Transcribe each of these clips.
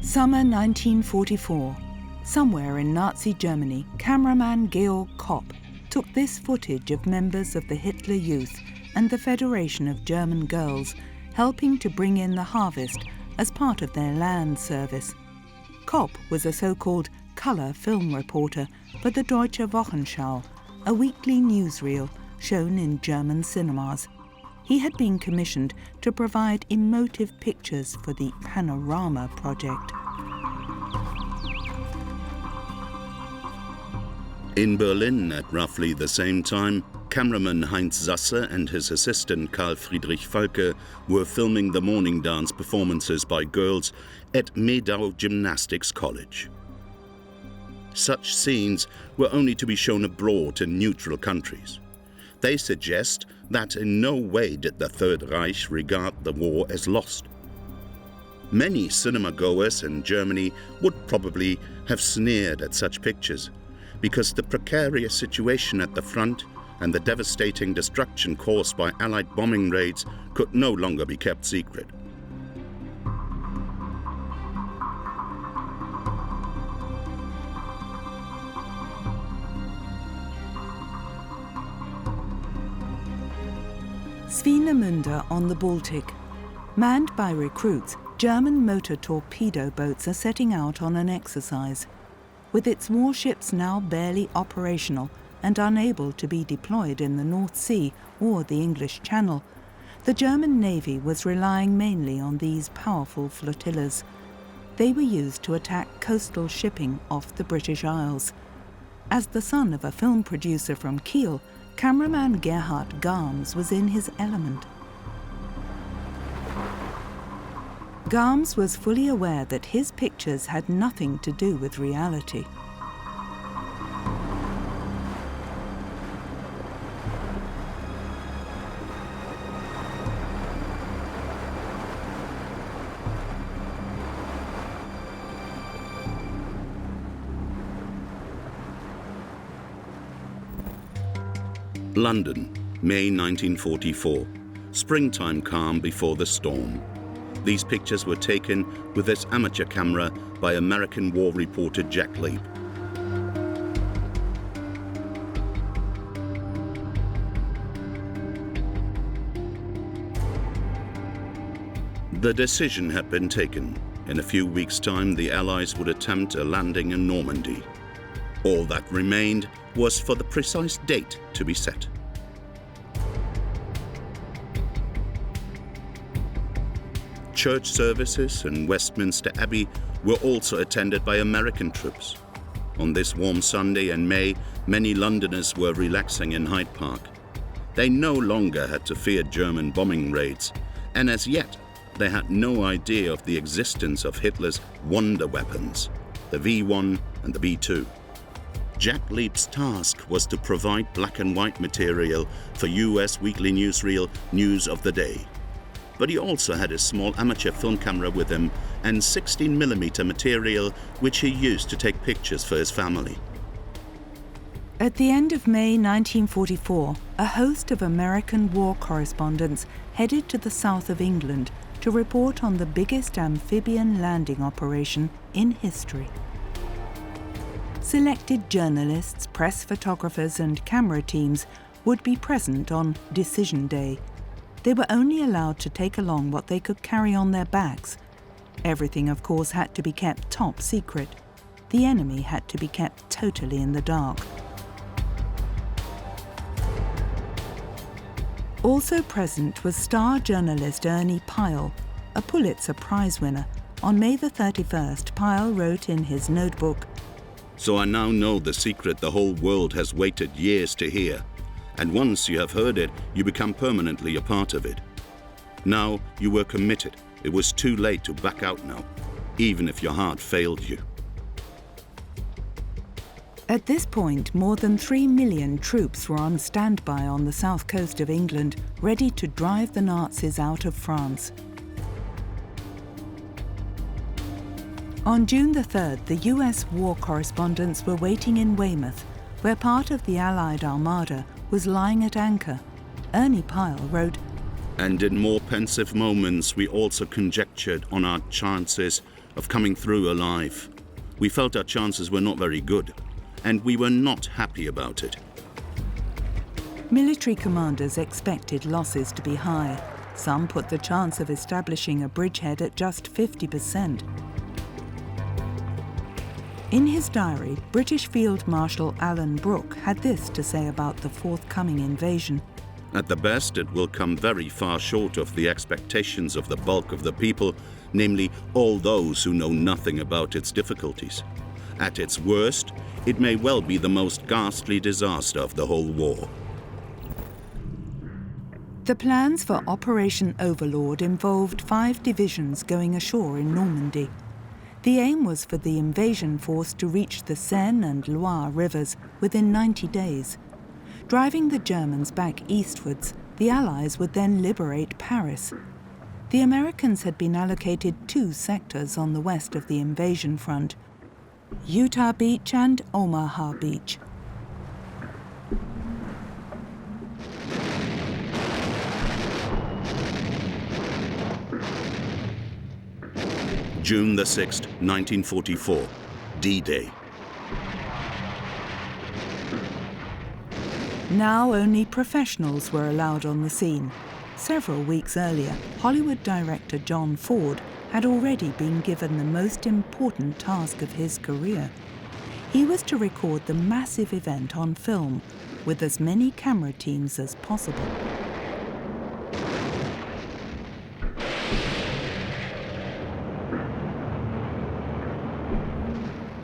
Summer 1944. Somewhere in Nazi Germany, cameraman Georg Kopp took this footage of members of the Hitler Youth and the Federation of German Girls helping to bring in the harvest as part of their land service. Kopp was a so-called colour film reporter for the Deutsche Wochenschau, a weekly newsreel shown in German cinemas. He had been commissioned to provide emotive pictures for the Panorama project. In Berlin at roughly the same time, cameraman Heinz Sasse and his assistant Karl Friedrich Falke were filming the morning dance performances by girls at Medau Gymnastics College. Such scenes were only to be shown abroad in neutral countries. They suggest that in no way did the Third Reich regard the war as lost. Many cinema goers in Germany would probably have sneered at such pictures, because the precarious situation at the front and the devastating destruction caused by Allied bombing raids could no longer be kept secret. Svina Munda on the Baltic. Manned by recruits, German motor torpedo boats are setting out on an exercise. With its warships now barely operational and unable to be deployed in the North Sea or the English Channel, the German Navy was relying mainly on these powerful flotillas. They were used to attack coastal shipping off the British Isles. As the son of a film producer from Kiel, cameraman Gerhard Garms was in his element. Garms was fully aware that his pictures had nothing to do with reality. London, May 1944. Springtime calm before the storm. These pictures were taken with this amateur camera by American war reporter Jack Lieb. The decision had been taken. In a few weeks' time, the Allies would attempt a landing in Normandy. All that remained was for the precise date to be set. Church services in Westminster Abbey were also attended by American troops. On this warm Sunday in May, many Londoners were relaxing in Hyde Park. They no longer had to fear German bombing raids, and as yet they had no idea of the existence of Hitler's wonder weapons, the V1 and the V2. Jack Lieb's task was to provide black and white material for US weekly newsreel News of the Day. But he also had a small amateur film camera with him and 16mm material which he used to take pictures for his family. At the end of May 1944, a host of American war correspondents headed to the south of England to report on the biggest amphibian landing operation in history. Selected journalists, press photographers and camera teams would be present on Decision Day. They were only allowed to take along what they could carry on their backs. Everything, of course, had to be kept top secret. The enemy had to be kept totally in the dark. Also present was star journalist Ernie Pyle, a Pulitzer Prize winner. On May the 31st, Pyle wrote in his notebook, "So I now know the secret the whole world has waited years to hear. And once you have heard it, you become permanently a part of it. Now you were committed. It was too late to back out now, even if your heart failed you." At this point, more than 3 million troops were on standby on the south coast of England, ready to drive the Nazis out of France. On June the 3rd, the US war correspondents were waiting in Weymouth, where part of the Allied armada was lying at anchor. Ernie Pyle wrote, "And in more pensive moments we also conjectured on our chances of coming through alive. We felt our chances were not very good, and we were not happy about it. Military commanders expected losses to be high. Some put the chance of establishing a bridgehead at just 50%. In his diary, British Field Marshal Alan Brooke had this to say about the forthcoming invasion. At the best, it will come very far short of the expectations of the bulk of the people, namely all those who know nothing about its difficulties. At its worst, it may well be the most ghastly disaster of the whole war. The plans for Operation Overlord involved 5 divisions going ashore in Normandy. The aim was for the invasion force to reach the Seine and Loire rivers within 90 days. Driving the Germans back eastwards, the Allies would then liberate Paris. The Americans had been allocated 2 sectors on the west of the invasion front, Utah Beach and Omaha Beach. June the 6th, 1944, D-Day. Now only professionals were allowed on the scene. Several weeks earlier, Hollywood director John Ford had already been given the most important task of his career. He was to record the massive event on film with as many camera teams as possible.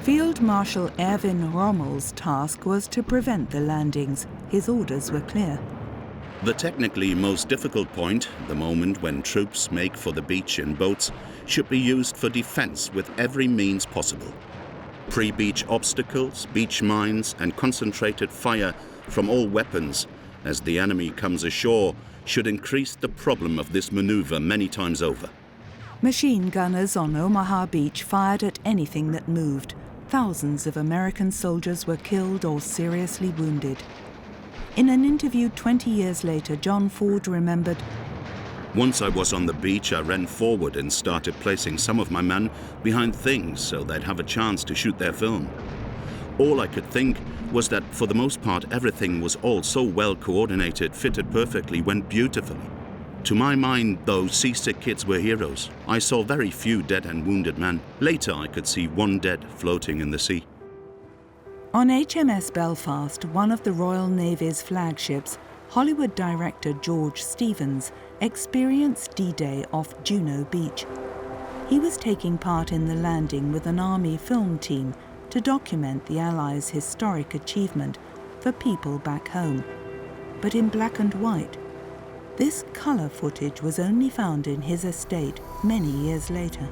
Field Marshal Erwin Rommel's task was to prevent the landings. His orders were clear. The technically most difficult point, the moment when troops make for the beach in boats, should be used for defense with every means possible. Pre-beach obstacles, beach mines, and concentrated fire from all weapons as the enemy comes ashore should increase the problem of this maneuver many times over. Machine gunners on Omaha Beach fired at anything that moved. Thousands of American soldiers were killed or seriously wounded. In an interview 20 years later, John Ford remembered, "Once I was on the beach, I ran forward and started placing some of my men behind things so they'd have a chance to shoot their film. All I could think was that for the most part everything was all so well coordinated, fitted perfectly, went beautifully. To my mind, those seasick kids were heroes. I saw very few dead and wounded men. Later I could see 1 dead floating in the sea." On HMS Belfast, one of the Royal Navy's flagships, Hollywood director George Stevens experienced D-Day off Juno Beach. He was taking part in the landing with an Army film team to document the Allies' historic achievement for people back home, but in black and white. This colour footage was only found in his estate many years later.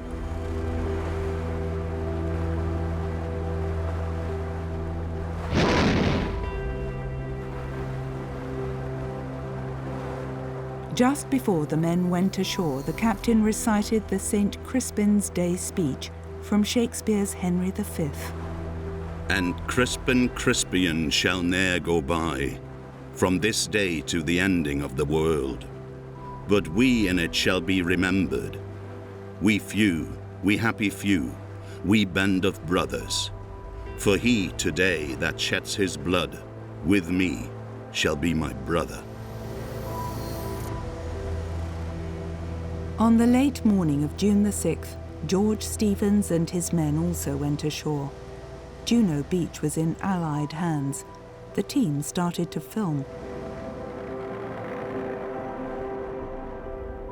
Just before the men went ashore, the captain recited the St. Crispin's Day speech from Shakespeare's Henry V. "And Crispin Crispian shall ne'er go by, from this day to the ending of the world. But we in it shall be remembered. We few, we happy few, we band of brothers. For he today that sheds his blood, with me, shall be my brother." On the late morning of June the 6th, George Stevens and his men also went ashore. Juno Beach was in Allied hands. The team started to film.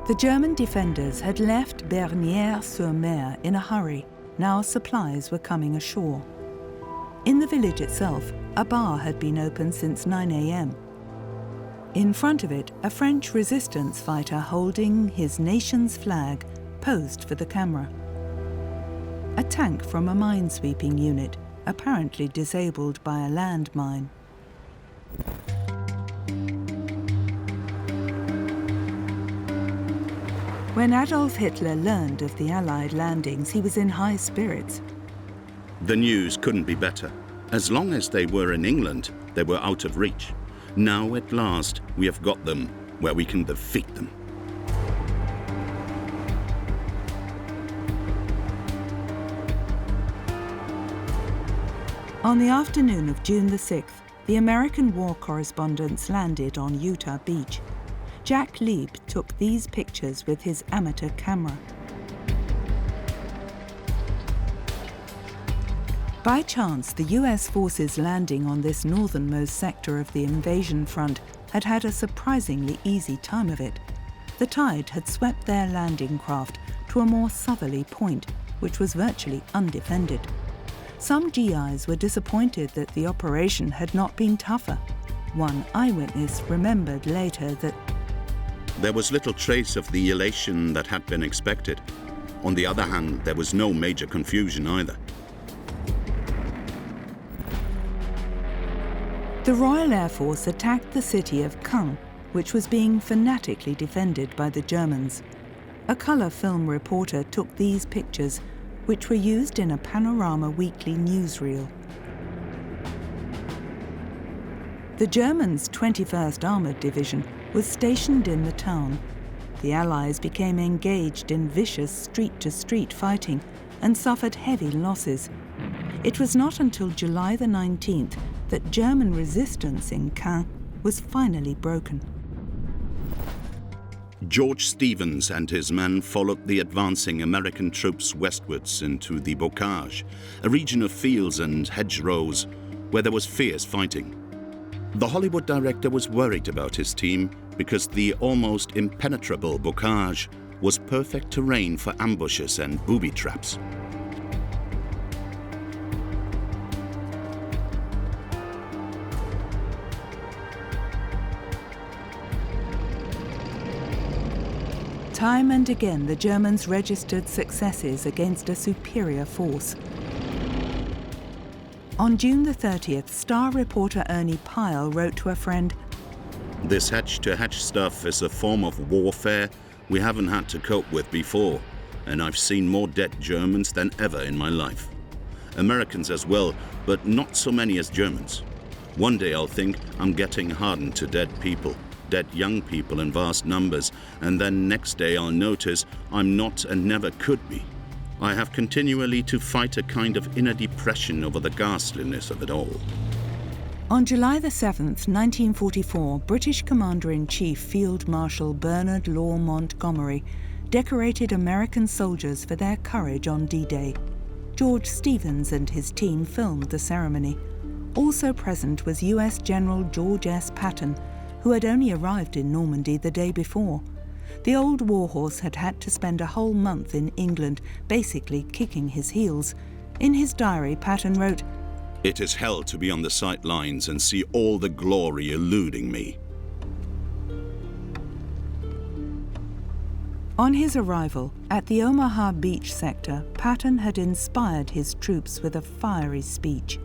The German defenders had left Bernières-sur-Mer in a hurry. Now supplies were coming ashore. In the village itself, a bar had been open since 9 a.m. In front of it, a French resistance fighter holding his nation's flag posed for the camera. A tank from a minesweeping unit, apparently disabled by a landmine. When Adolf Hitler learned of the Allied landings, he was in high spirits. The news couldn't be better. As long as they were in England, they were out of reach. Now at last we have got them where we can defeat them. On the afternoon of June the 6th, the American war correspondents landed on Utah Beach. Jack Lieb took these pictures with his amateur camera. By chance, the US forces landing on this northernmost sector of the invasion front had had a surprisingly easy time of it. The tide had swept their landing craft to a more southerly point, which was virtually undefended. Some GIs were disappointed that the operation had not been tougher. One eyewitness remembered later that there was little trace of the elation that had been expected. On the other hand, there was no major confusion either. The Royal Air Force attacked the city of Caen, which was being fanatically defended by the Germans. A colour film reporter took these pictures, which were used in a Panorama weekly newsreel. The Germans' 21st Armoured Division was stationed in the town. The Allies became engaged in vicious street-to-street fighting and suffered heavy losses. It was not until July the 19th that German resistance in Caen was finally broken. George Stevens and his men followed the advancing American troops westwards into the Bokage, a region of fields and hedgerows where there was fierce fighting. The Hollywood director was worried about his team because the almost impenetrable Bokage was perfect terrain for ambushes and booby traps. Time and again, the Germans registered successes against a superior force. On June the 30th, star reporter Ernie Pyle wrote to a friend, "This hatch-to-hatch stuff is a form of warfare we haven't had to cope with before, and I've seen more dead Germans than ever in my life. Americans as well, but not so many as Germans. One day I'll think I'm getting hardened to dead people. Dead young people in vast numbers, and then next day I'll notice I'm not and never could be. I have continually to fight a kind of inner depression over the ghastliness of it all." On July the 7th, 1944, British Commander-in-Chief Field Marshal Bernard Law Montgomery decorated American soldiers for their courage on D-Day. George Stevens and his team filmed the ceremony. Also present was US General George S. Patton, who had only arrived in Normandy the day before. The old warhorse had had to spend a whole month in England, basically kicking his heels. In his diary, Patton wrote, "It is hell to be on the sidelines and see all the glory eluding me." On his arrival at the Omaha Beach sector, Patton had inspired his troops with a fiery speech.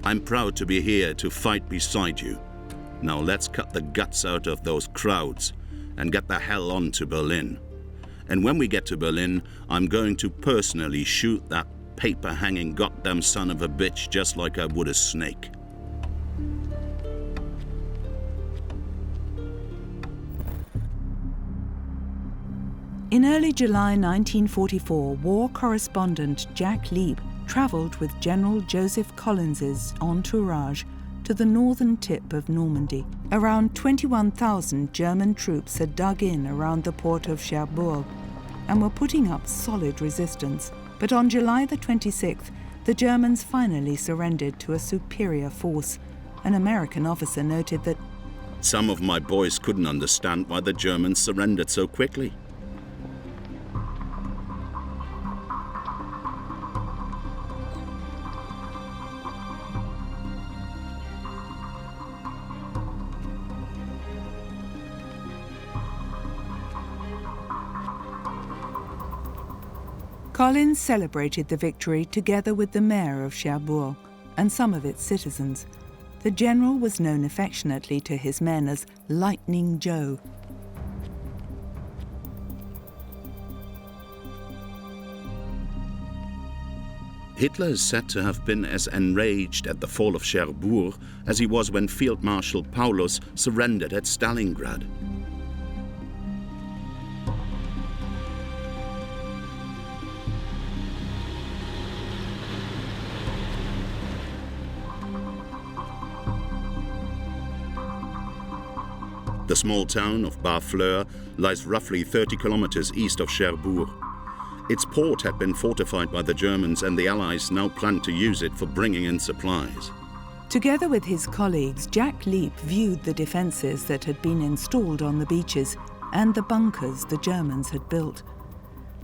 "I'm proud to be here to fight beside you. Now let's cut the guts out of those crowds and get the hell on to Berlin. And when we get to Berlin, I'm going to personally shoot that paper-hanging goddamn son of a bitch just like I would a snake." In early July 1944, war correspondent Jack Lieb travelled with General Joseph Collins's entourage to the northern tip of Normandy. Around 21,000 German troops had dug in around the port of Cherbourg and were putting up solid resistance. But on July the 26th, the Germans finally surrendered to a superior force. An American officer noted that, "Some of my boys couldn't understand why the Germans surrendered so quickly." Collins celebrated the victory together with the mayor of Cherbourg and some of its citizens. The general was known affectionately to his men as Lightning Joe. Hitler is said to have been as enraged at the fall of Cherbourg as he was when Field Marshal Paulus surrendered at Stalingrad. The small town of Barfleur lies roughly 30 kilometers east of Cherbourg. Its port had been fortified by the Germans, and the Allies now planned to use it for bringing in supplies. Together with his colleagues, Jack Lieb viewed the defences that had been installed on the beaches and the bunkers the Germans had built.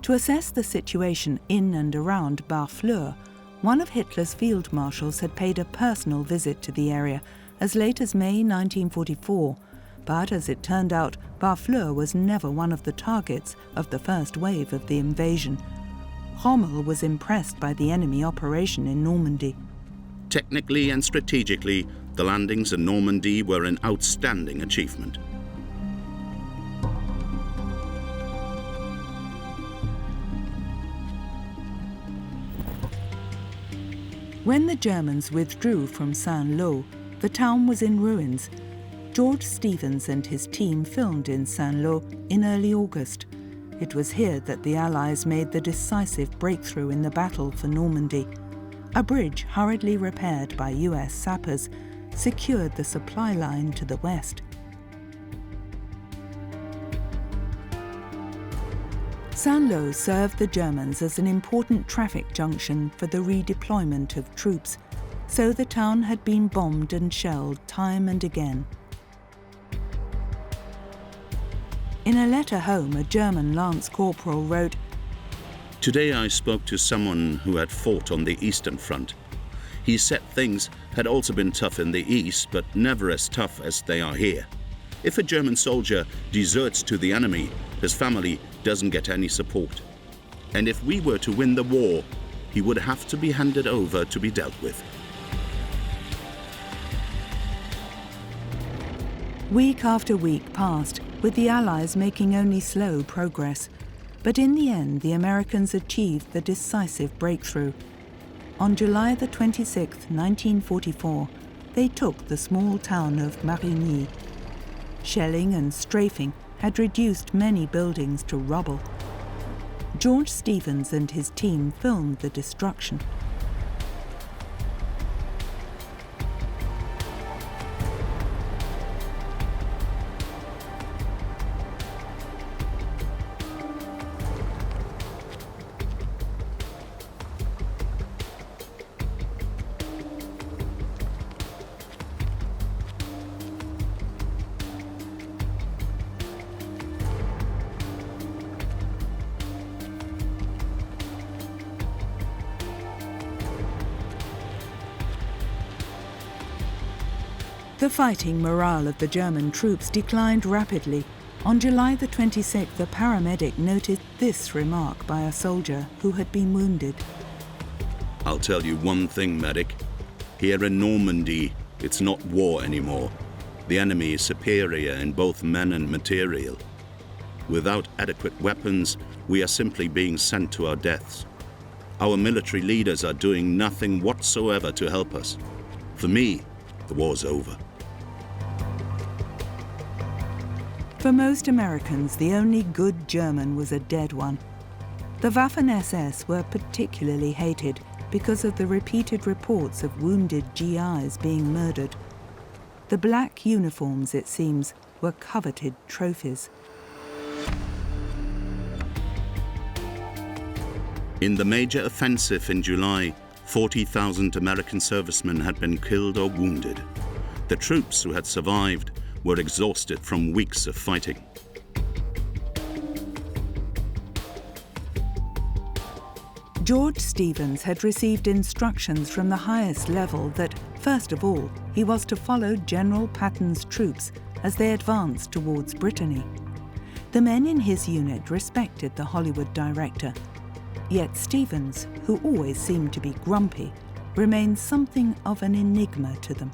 To assess the situation in and around Barfleur, one of Hitler's field marshals had paid a personal visit to the area as late as May 1944, but as it turned out, Barfleur was never one of the targets of the first wave of the invasion. Rommel was impressed by the enemy operation in Normandy. Technically and strategically, the landings in Normandy were an outstanding achievement. When the Germans withdrew from Sanlo, the town was in ruins. George Stevens and his team filmed in Sanlo in early August. It was here that the Allies made the decisive breakthrough in the battle for Normandy. A bridge hurriedly repaired by US sappers secured the supply line to the west. Sanlo served the Germans as an important traffic junction for the redeployment of troops, so the town had been bombed and shelled time and again. In a letter home, a German lance corporal wrote, "Today I spoke to someone who had fought on the Eastern Front. He said things had also been tough in the East, but never as tough as they are here. If a German soldier deserts to the enemy, his family doesn't get any support. And if we were to win the war, he would have to be handed over to be dealt with." Week after week passed, with the Allies making only slow progress. But in the end, the Americans achieved the decisive breakthrough. On July the 26th, 1944, they took the small town of Marini. Shelling and strafing had reduced many buildings to rubble. George Stevens and his team filmed the destruction. The fighting morale of the German troops declined rapidly. On July the 26th, a paramedic noted this remark by a soldier who had been wounded. "I'll tell you one thing, medic. Here in Normandy, it's not war anymore. The enemy is superior in both men and material. Without adequate weapons, we are simply being sent to our deaths. Our military leaders are doing nothing whatsoever to help us. For me, the war's over." For most Americans, the only good German was a dead one. The Waffen-SS were particularly hated because of the repeated reports of wounded GIs being murdered. The black uniforms, it seems, were coveted trophies. In the major offensive in July, 40,000 American servicemen had been killed or wounded. The troops who had survived were exhausted from weeks of fighting. George Stevens had received instructions from the highest level that, first of all, he was to follow General Patton's troops as they advanced towards Brittany. The men in his unit respected the Hollywood director, yet Stevens, who always seemed to be grumpy, remained something of an enigma to them.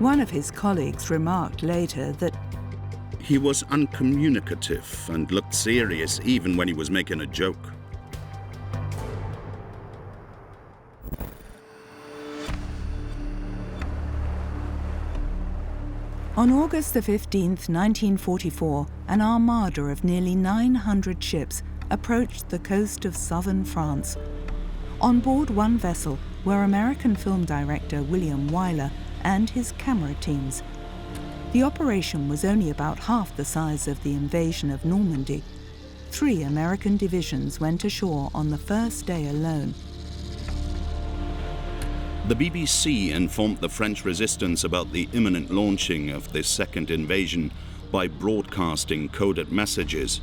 One of his colleagues remarked later that he was uncommunicative and looked serious even when he was making a joke. On August the 15th, 1944, an armada of nearly 900 ships approached the coast of southern France. On board one vessel were American film director William Wyler and his camera teams, The operation was only about half the size of the invasion of Normandy. 3 American divisions went ashore on the first day alone. The BBC informed the French resistance about the imminent launching of this second invasion by broadcasting coded messages.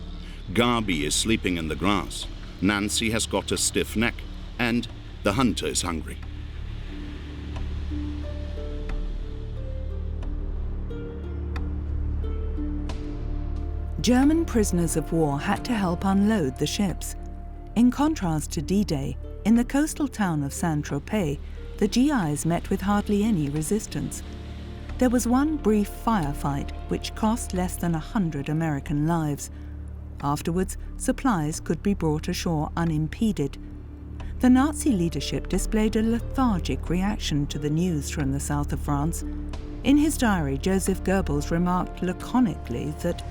Garby is sleeping in the grass, Nancy has got a stiff neck, and the hunter is hungry. German prisoners of war had to help unload the ships. In contrast to D-Day, in the coastal town of Saint-Tropez, the GIs met with hardly any resistance. There was one brief firefight which cost less than 100 American lives. Afterwards, supplies could be brought ashore unimpeded. The Nazi leadership displayed a lethargic reaction to the news from the south of France. In his diary, Joseph Goebbels remarked laconically that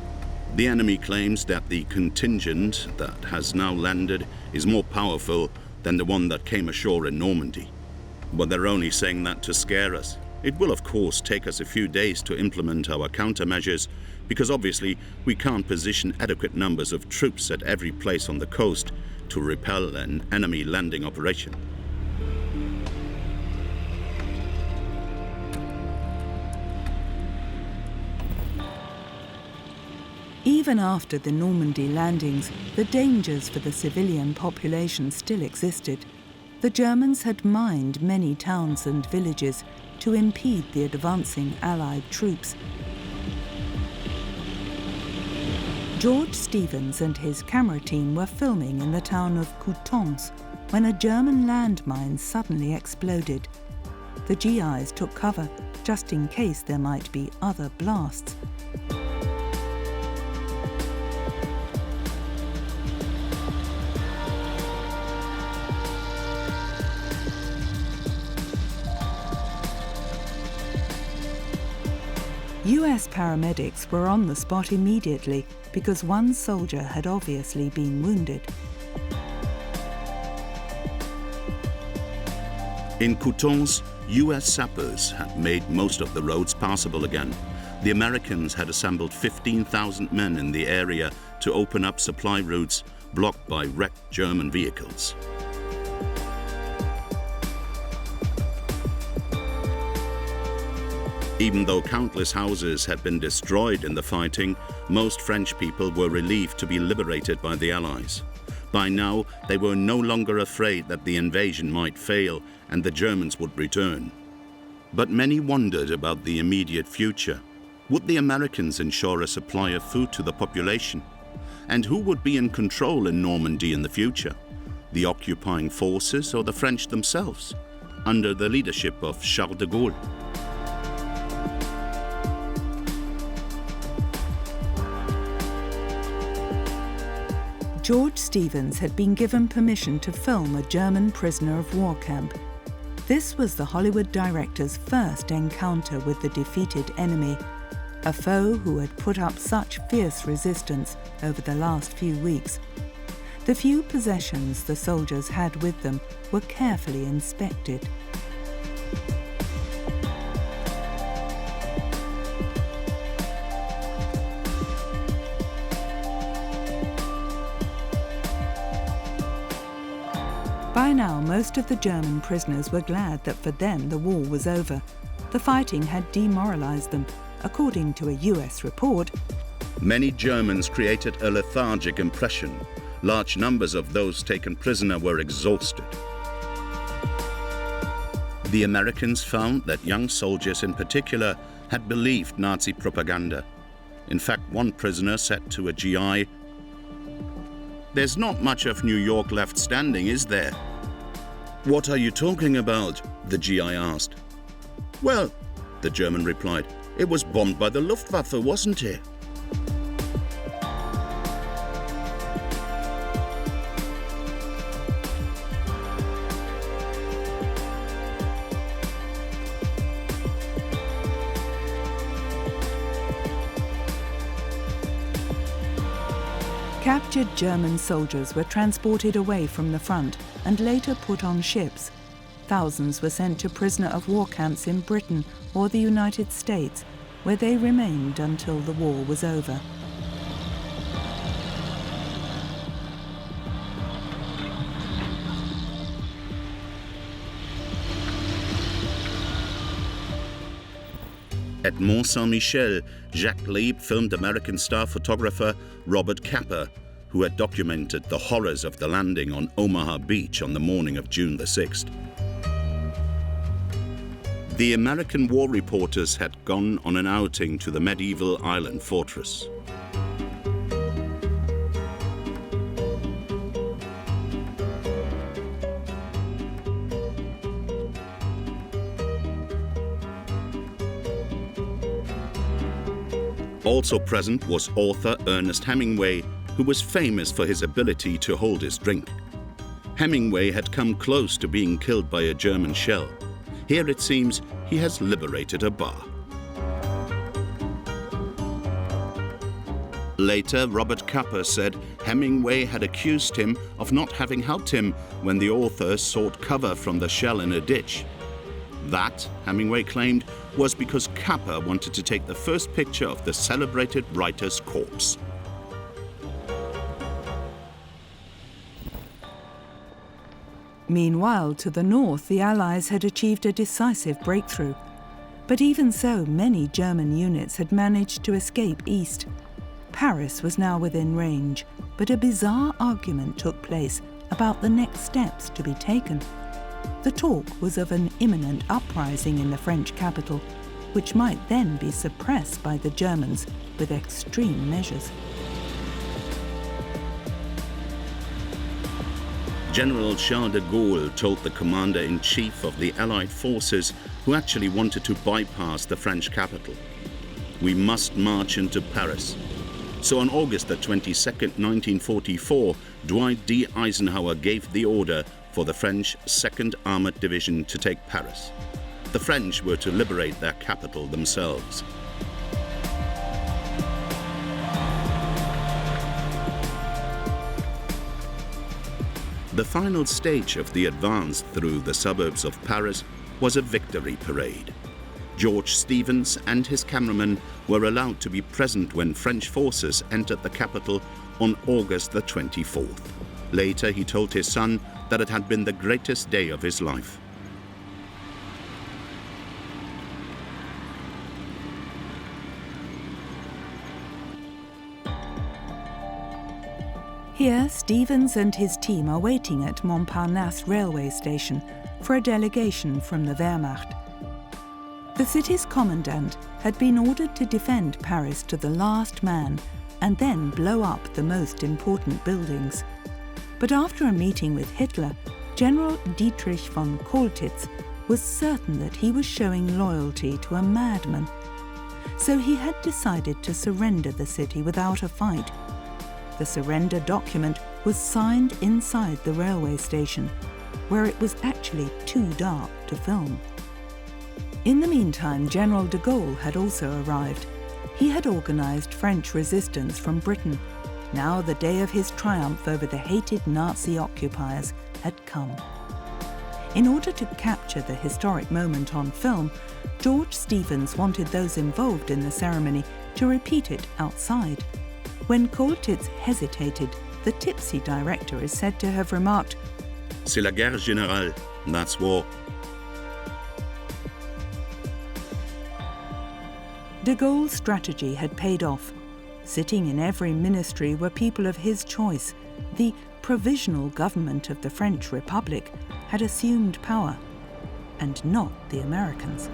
the enemy claims that the contingent that has now landed is more powerful than the one that came ashore in Normandy. But they're only saying that to scare us. It will, of course, take us a few days to implement our countermeasures, because obviously we can't position adequate numbers of troops at every place on the coast to repel an enemy landing operation. Even after the Normandy landings, the dangers for the civilian population still existed. The Germans had mined many towns and villages to impede the advancing Allied troops. George Stevens and his camera team were filming in the town of Coutances when a German landmine suddenly exploded. The GIs took cover just in case there might be other blasts. US paramedics were on the spot immediately because one soldier had obviously been wounded. In Coutances, US sappers had made most of the roads passable again. The Americans had assembled 15,000 men in the area to open up supply routes blocked by wrecked German vehicles. Even though countless houses had been destroyed in the fighting, most French people were relieved to be liberated by the Allies. By now, they were no longer afraid that the invasion might fail and the Germans would return. But many wondered about the immediate future. Would the Americans ensure a supply of food to the population? And who would be in control in Normandy in the future? The occupying forces or the French themselves, under the leadership of Charles de Gaulle? George Stevens had been given permission to film a German prisoner of war camp. This was the Hollywood director's first encounter with the defeated enemy, a foe who had put up such fierce resistance over the last few weeks. The few possessions the soldiers had with them were carefully inspected. By now, most of the German prisoners were glad that for them the war was over. The fighting had demoralized them. According to a US report, many Germans created a lethargic impression. Large numbers of those taken prisoner were exhausted. The Americans found that young soldiers in particular had believed Nazi propaganda. In fact, one prisoner said to a GI, "There's not much of New York left standing, is there?" "What are you talking about?" the GI asked. "Well," the German replied, "it was bombed by the Luftwaffe, wasn't it?" Captured German soldiers were transported away from the front and later put on ships. Thousands were sent to prisoner of war camps in Britain or the United States. where they remained until the war was over. At Mont Saint-Michel, Jack Lieb filmed American star photographer Robert Capa, who had documented the horrors of the landing on Omaha Beach on the morning of June the 6th. The American war reporters had gone on an outing to the medieval island fortress. Also present was author Ernest Hemingway, who was famous for his ability to hold his drink. Hemingway had come close to being killed by a German shell. Here it seems he has liberated a bar. Later, Robert Capa said Hemingway had accused him of not having helped him when the author sought cover from the shell in a ditch. That, Hemingway claimed, was because Capa wanted to take the first picture of the celebrated writer's corpse. Meanwhile, to the north, the Allies had achieved a decisive breakthrough. But even so, many German units had managed to escape east. Paris was now within range, but a bizarre argument took place about the next steps to be taken. The talk was of an imminent uprising in the French capital, which might then be suppressed by the Germans with extreme measures. General Charles de Gaulle told the commander-in-chief of the Allied forces, who actually wanted to bypass the French capital, "We must march into Paris." So on August the 22nd, 1944, Dwight D. Eisenhower gave the order for the French 2nd Armored Division to take Paris. The French were to liberate their capital themselves. The final stage of the advance through the suburbs of Paris was a victory parade. George Stevens and his cameramen were allowed to be present when French forces entered the capital on August the 24th. Later, he told his son that it had been the greatest day of his life. Here, Stevens and his team are waiting at Montparnasse railway station for a delegation from the Wehrmacht. The city's commandant had been ordered to defend Paris to the last man and then blow up the most important buildings. But after a meeting with Hitler, General Dietrich von Choltitz was certain that he was showing loyalty to a madman. So he had decided to surrender the city without a fight. The surrender document was signed inside the railway station, where it was actually too dark to film. In the meantime, General de Gaulle had also arrived. He had organized French resistance from Britain. Now the day of his triumph over the hated Nazi occupiers had come. In order to capture the historic moment on film, George Stevens wanted those involved in the ceremony to repeat it outside. When Choltitz hesitated, the tipsy director is said to have remarked, "C'est la guerre générale, that's war." De Gaulle's strategy had paid off. Sitting in every ministry were people of his choice. The provisional government of the French Republic had assumed power, and not the Americans.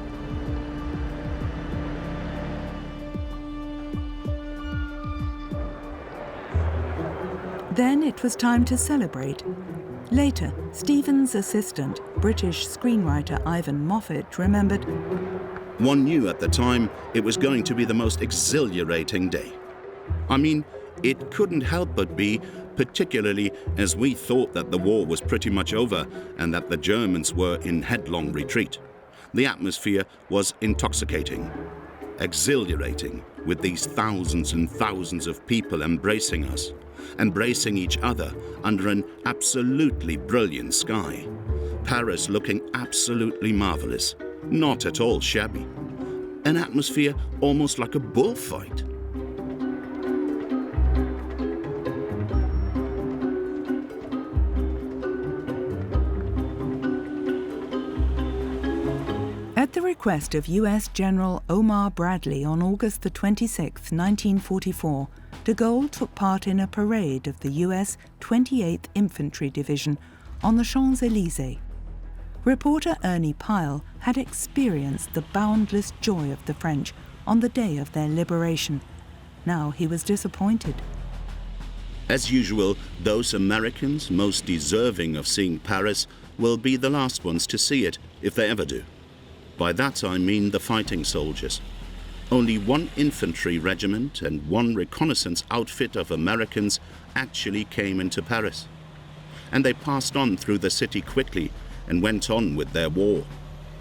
Then it was time to celebrate. Later, Stevens' assistant, British screenwriter Ivan Moffat, remembered, "One knew at the time it was going to be the most exhilarating day. I mean, it couldn't help but be, particularly as we thought that the war was pretty much over and that the Germans were in headlong retreat. The atmosphere was intoxicating, exhilarating, with these thousands and thousands of people embracing us, embracing each other under an absolutely brilliant sky. Paris looking absolutely marvelous, not at all shabby. an atmosphere almost like a bullfight. At the request of US General Omar Bradley on August the 26th, 1944, de Gaulle took part in a parade of the US 28th Infantry Division on the Champs-Élysées. Reporter Ernie Pyle had experienced the boundless joy of the French on the day of their liberation. Now he was disappointed. As usual, those Americans most deserving of seeing Paris will be the last ones to see it, if they ever do. By that I mean the fighting soldiers. Only one infantry regiment and one reconnaissance outfit of Americans actually came into Paris. And they passed on through the city quickly and went on with their war.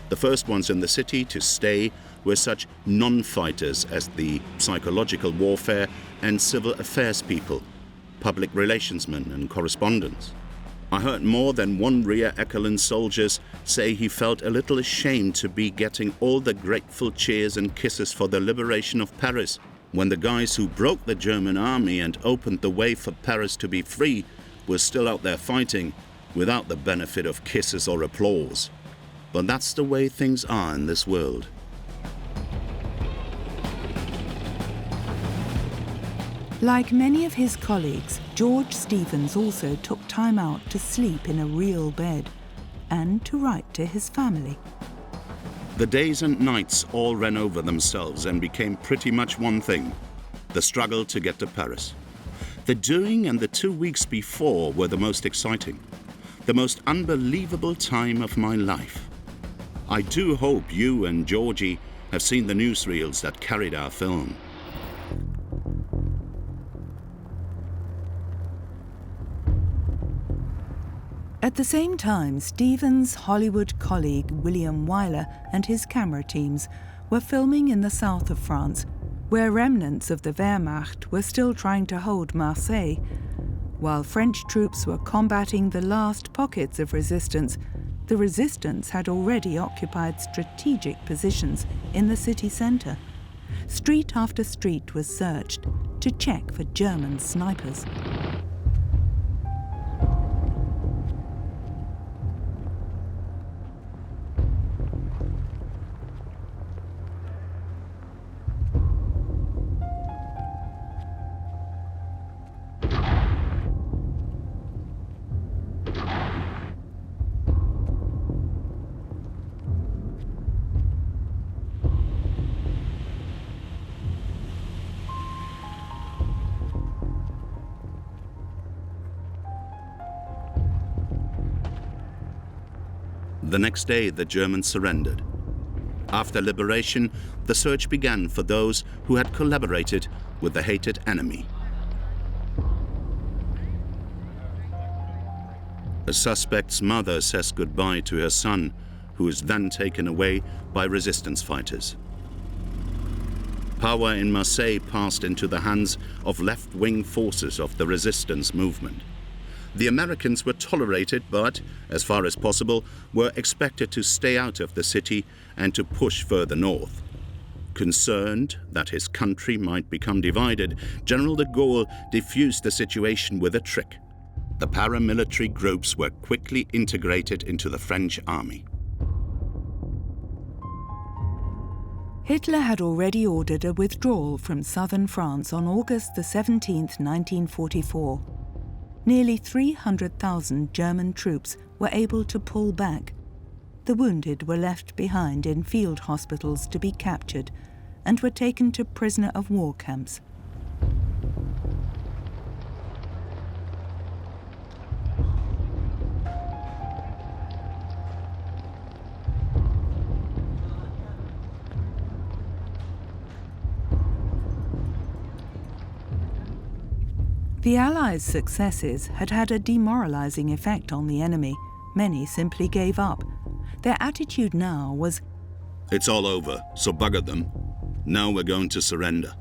The first ones in the city to stay were such non-fighters as the psychological warfare and civil affairs people, public relations men and correspondents. I heard more than one rear echelon soldiers say he felt a little ashamed to be getting all the grateful cheers and kisses for the liberation of Paris, when the guys who broke the German army and opened the way for Paris to be free were still out there fighting without the benefit of kisses or applause. But that's the way things are in this world. Like many of his colleagues, George Stevens also took time out to sleep in a real bed and to write to his family. The days and nights all ran over themselves and became pretty much one thing: the struggle to get to Paris. The doing and the 2 weeks before were the most exciting, the most unbelievable time of my life. I do hope you and Georgie have seen the newsreels that carried our film. At the same time, Stevens' Hollywood colleague William Wyler and his camera teams were filming in the south of France, where remnants of the Wehrmacht were still trying to hold Marseille. While French troops were combating the last pockets of resistance, the resistance had already occupied strategic positions in the city centre. Street after street was searched to check for German snipers. The next day, the Germans surrendered. After liberation, the search began for those who had collaborated with the hated enemy. A suspect's mother says goodbye to her son, who is then taken away by resistance fighters. Power in Marseille passed into the hands of left-wing forces of the resistance movement. The Americans were tolerated, but, as far as possible, were expected to stay out of the city and to push further north. Concerned that his country might become divided, General de Gaulle diffused the situation with a trick. The paramilitary groups were quickly integrated into the French army. Hitler had already ordered a withdrawal from southern France on August the 17th, 1944. Nearly 300,000 German troops were able to pull back. The wounded were left behind in field hospitals to be captured and were taken to prisoner of war camps. The Allies' successes had had a demoralizing effect on the enemy. Many simply gave up. Their attitude now was, "It's all over, so bugger them. Now we're going to surrender."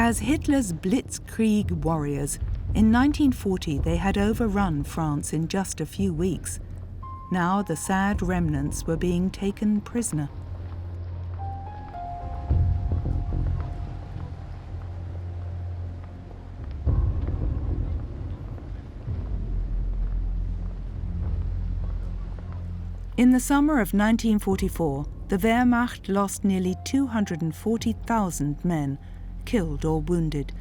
As Hitler's Blitzkrieg warriors, in 1940 they had overrun France in just a few weeks. Now the sad remnants were being taken prisoner. In the summer of 1944, the Wehrmacht lost nearly 240,000 men, killed or wounded.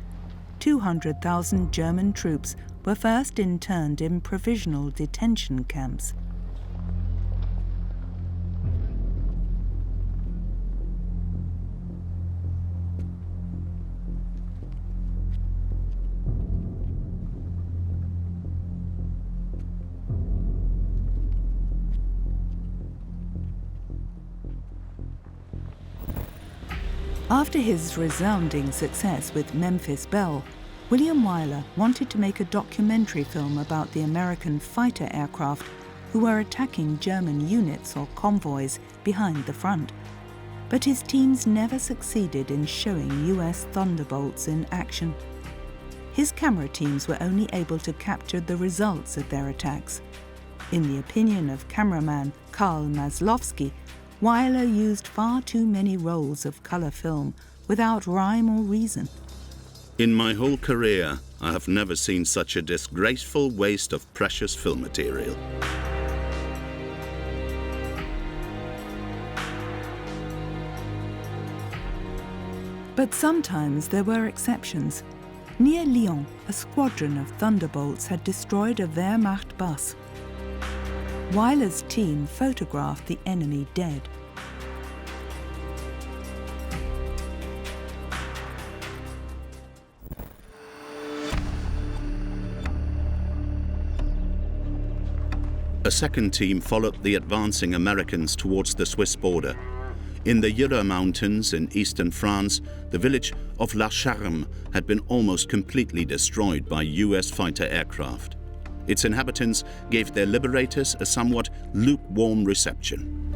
200,000 German troops were first interned in provisional detention camps. After his resounding success with Memphis Belle, William Wyler wanted to make a documentary film about the American fighter aircraft who were attacking German units or convoys behind the front. But his teams never succeeded in showing US Thunderbolts in action. His camera teams were only able to capture the results of their attacks. In the opinion of cameraman Karl Maslowski, Wyler used far too many rolls of colour film without rhyme or reason. In my whole career, I have never seen such a disgraceful waste of precious film material. But sometimes there were exceptions. Near Lyon, a squadron of Thunderbolts had destroyed a Wehrmacht bus. Wyler's team photographed the enemy dead. A second team followed the advancing Americans towards the Swiss border. In the Jura Mountains in eastern France, the village of La Charme had been almost completely destroyed by US fighter aircraft. Its inhabitants gave their liberators a somewhat lukewarm reception.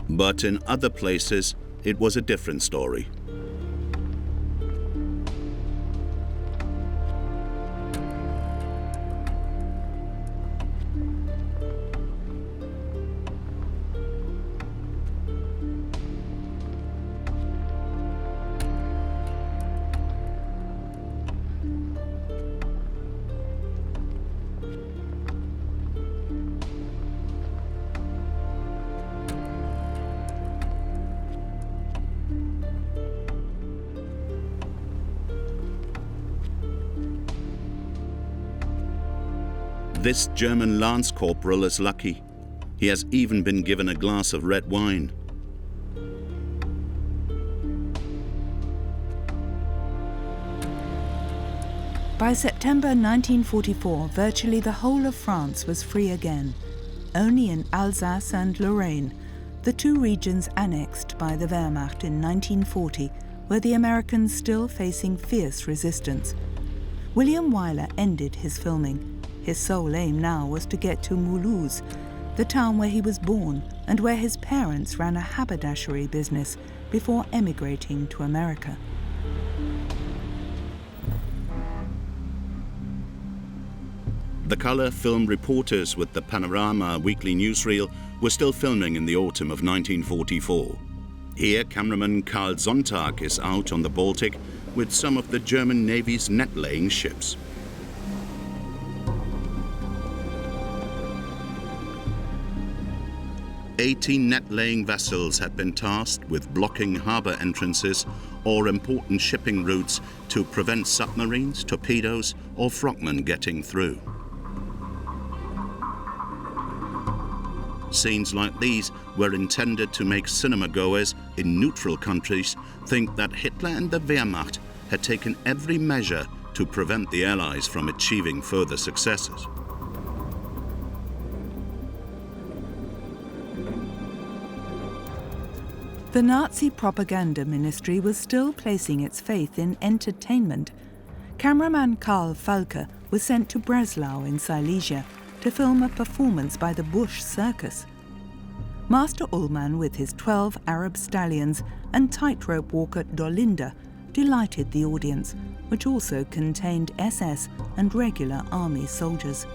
But in other places, it was a different story. This German Lance Corporal is lucky. He has even been given a glass of red wine. By September 1944, virtually the whole of France was free again. Only in Alsace and Lorraine, the two regions annexed by the Wehrmacht in 1940, were the Americans still facing fierce resistance. William Wyler ended his filming. His sole aim now was to get to Mulhouse, the town where he was born and where his parents ran a haberdashery business before emigrating to America. The color film reporters with the Panorama weekly newsreel were still filming in the autumn of 1944. Here, cameraman Karl Sonntag is out on the Baltic with some of the German Navy's net-laying ships. "18 net-laying vessels had been tasked with blocking harbour entrances or important shipping routes to prevent submarines, torpedoes or frogmen getting through. Scenes like these were intended to make cinema-goers in neutral countries think that Hitler and the Wehrmacht had taken every measure to prevent the Allies from achieving further successes. The Nazi propaganda ministry was still placing its faith in entertainment. Cameraman Karl Falke was sent to Breslau in Silesia to film a performance by the Bush Circus. Master Ullman, with his 12 Arab stallions and tightrope walker Dolinda, delighted the audience, which also contained SS and regular army soldiers.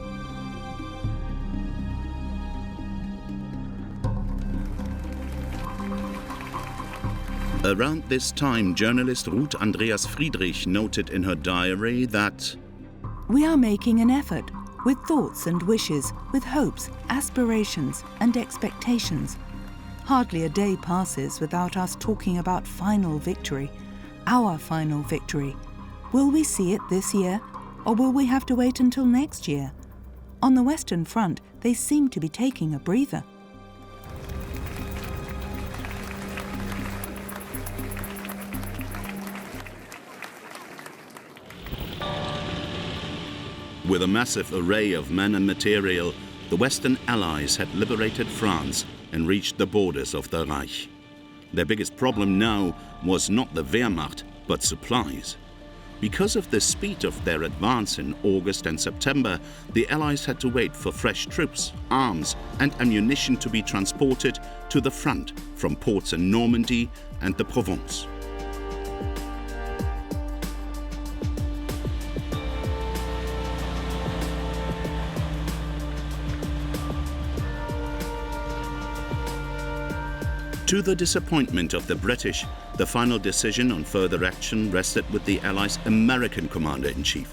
Around this time, journalist Ruth Andreas Friedrich noted in her diary that "We are making an effort, with thoughts and wishes, with hopes, aspirations and expectations. Hardly a day passes without us talking about final victory, our final victory. Will we see it this year, or will we have to wait until next year? On the Western Front, they seem to be taking a breather." with a massive array of men and material, the Western Allies had liberated France and reached the borders of the Reich. Their biggest problem now was not the Wehrmacht, but supplies. Because of the speed of their advance in August and September, the Allies had to wait for fresh troops, arms and ammunition to be transported to the front from ports in Normandy and the Provence. To the disappointment of the British, the final decision on further action rested with the Allies' American commander-in-chief.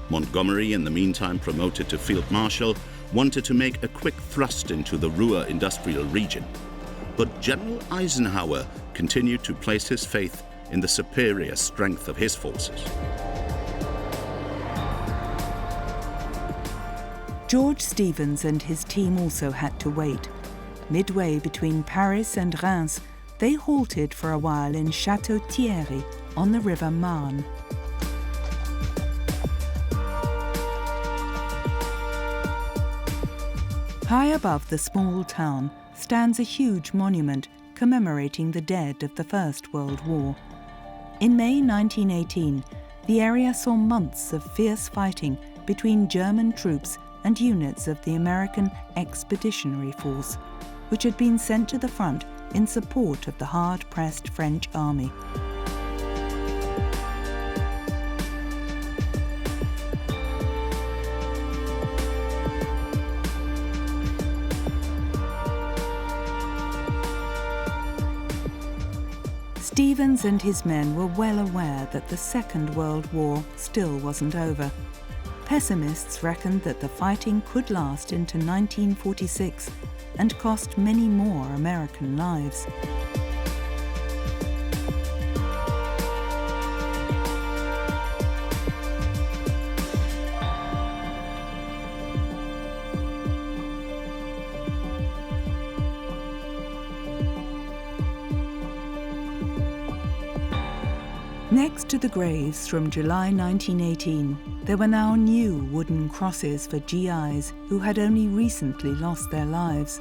Montgomery, in the meantime promoted to Field Marshal, wanted to make a quick thrust into the Ruhr industrial region. But General Eisenhower continued to place his faith in the superior strength of his forces. George Stevens and his team also had to wait. Midway between Paris and Reims, they halted for a while in Château-Thierry on the river Marne. High above the small town stands a huge monument commemorating the dead of the First World War. In May 1918, the area saw months of fierce fighting between German troops and units of the American Expeditionary Force, which had been sent to the front in support of the hard-pressed French army. Stevens and his men were well aware that the Second World War still wasn't over. Pessimists reckoned that the fighting could last into 1946 and cost many more American lives. Next to the graves from July 1918, there were now new wooden crosses for GIs who had only recently lost their lives.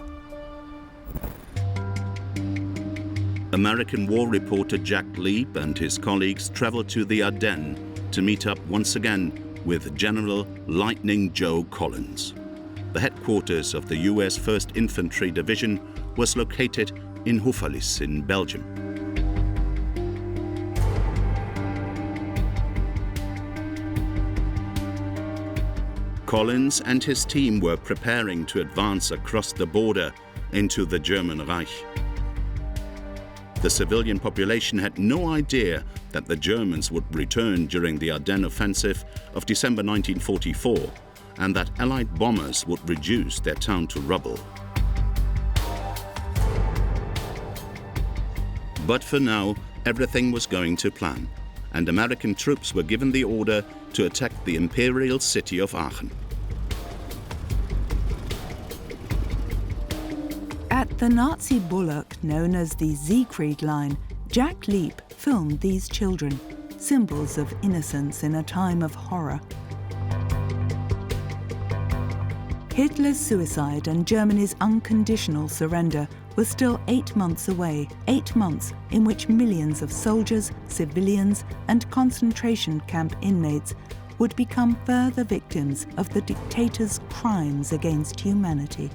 American war reporter Jack Lieb and his colleagues traveled to the Ardennes to meet up once again with General Lightning Joe Collins. The headquarters of the US 1st Infantry Division was located in Houffalize in Belgium. Collins and his team were preparing to advance across the border into the German Reich. The civilian population had no idea that the Germans would return during the Ardennes offensive of December 1944 and that Allied bombers would reduce their town to rubble. But for now, everything was going to plan, and American troops were given the order to attack the imperial city of Aachen. At the Nazi bulwark known as the Siegfried Line, Jack Lieb filmed these children, symbols of innocence in a time of horror. Hitler's suicide and Germany's unconditional surrender was still 8 months away, 8 months in which millions of soldiers, civilians, and concentration camp inmates would become further victims of the dictator's crimes against humanity.